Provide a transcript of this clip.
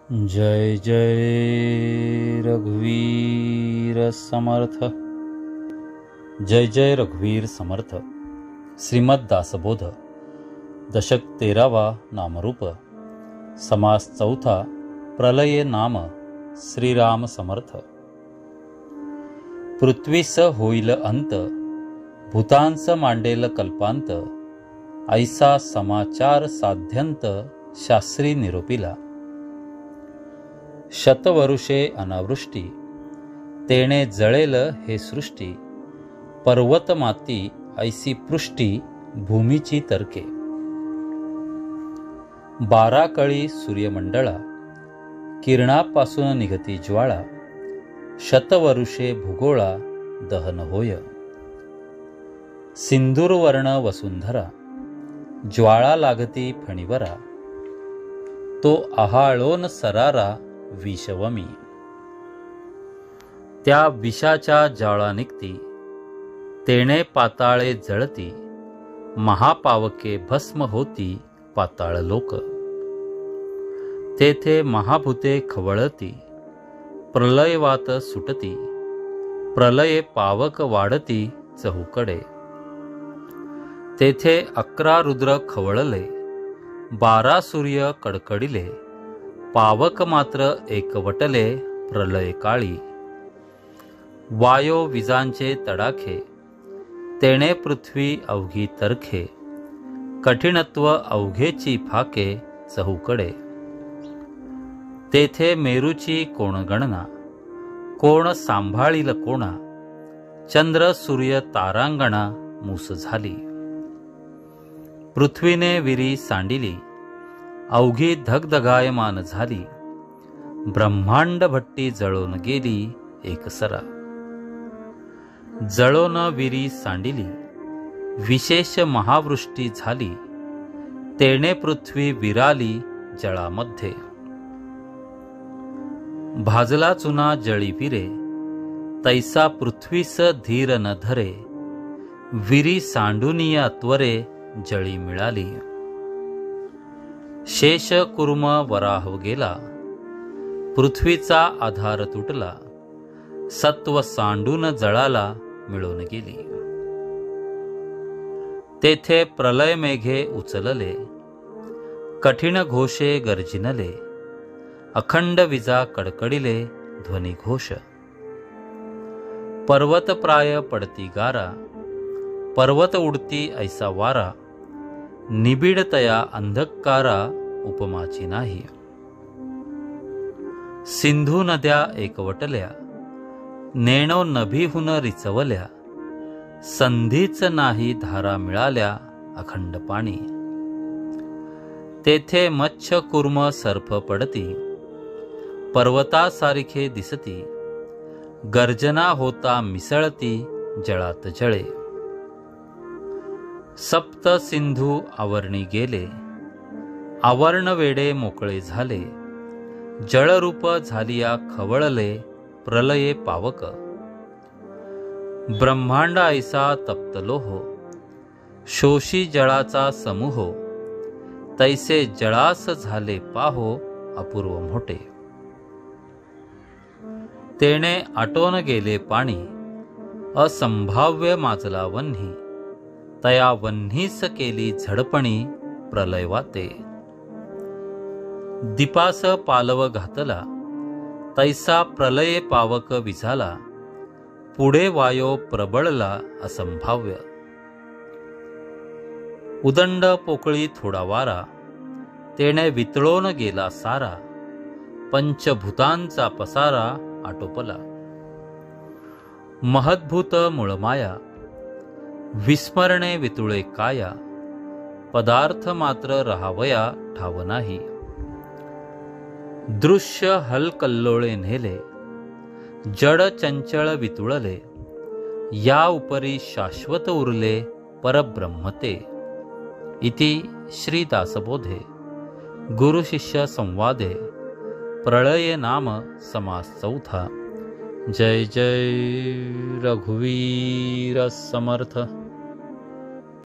जय जय रघुवीर समर्थ। जय जय रघुवीर समर्थ। श्रीमद दासबोध दशक 13वा नामरूप समास चौथा प्रलये नाम श्रीराम समर्थ। पृथ्वीस होईल अंत भूतांस मांडेल कल्पांत ऐसा समाचार साध्यंत शास्त्री निरोपिला। शतवरुषे अनावृष्टी तेणे जळेल हे सृष्टी पर्वत माती ऐसी पृष्टी भूमीची तर्के। 12 कळी सूर्यमंडळा किरणापासून निघती ज्वाळा शतवरुषे भूगोळा दहन होय। सिंदूरवर्ण वसुंधरा ज्वाळा लागती फणीवरा तो आहाळोन सरारा विषवमी। त्या विषाच्या ज्वाळा निघती तेणे पाताळे जळती महापावके भस्म होती पाताळ लोक। तेथे महाभूते खवळती प्रलयवात सुटती प्रलये पावक वाढती चहूकडे। तेथे 11 रुद्र खवळले 12 सूर्य कडकडिले पावक मात्र एकवटले प्रलय काळी। वायो विजांचे तडाखे तेणे पृथ्वी अवघी तरखे कठीणत्व अवघेची फाके चहूकडे। तेथे मेरूची कोण गणना कोण सांभाळील कोणा चंद्र सूर्य तारांगणा मूस झाली। पृथ्वीने विरी सांडिली अवघी धगधगायमान झाली ब्रह्मांड भट्टी जळून गेली एकसरा। जळोन विरी सांडिली विशेष महावृष्टी झाली तेणे पृथ्वी विराली जळामध्ये। भाजला चुना जळी विरे तैसा पृथ्वीस धीर न धरे विरी सांडुनिया त्वरे जळी मिळाली। शेष कुर्म वराह गेला पृथ्वीचा आधार तुटला सत्व सांडून जळाला मिळून गेली। तेथे प्रलय मेघे उचलले कठीण घोषे गर्जिनले अखंड विजा कडकडिले ध्वनी घोष। पर्वत प्राय पडती गारा पर्वत उडती ऐसा वारा निबिडतया अंधकारा उपमाची नाही। सिंधू नद्या एकवटल्या नेणो नभीहून रिचवल्या संधीच नाही धारा मिळाल्या अखंड पाणी। तेथे मच्छ कुर्म सर्प पडती पर्वतासारखे दिसती गर्जना होता मिसळती जळात जळे। सप्त सिंधू आवरणी गेले आवर्ण वेडे मोकळे झाले जळरूप झालिया खवळले प्रलये पावक। ब्रह्मांड ऐसा तप्तलोह शोषी जळाचा समूह तैसे जळास झाले पाहो अपूर्व मोठे। तेणे आटोन गेले पाणी असंभाव्य माजला वन्ही तया वन्हीस केली झडपणी प्रलय वाते। दीपास पालव घातला तैसा प्रलये पावक विझाला पुढे वायो प्रबळला असंभाव्य। उदंड पोकळी थोडा वारा तेणे वितळून गेला सारा पंचभूतांचा पसारा आटोपला। महद्भूत मूळमाया विस्मरणे वितुळे काया पदार्थ मात्र राहावया ठाव नाही। दृश्य हलकल्लोळे नेले जड चंचळ वितुळले या उपरी शाश्वत उरले परब्रह्मते। इति श्री दासबोधे गुरु शिष्य संवादे प्रलये नाम समास चौथा। जय जय रघुवीर समर्थ।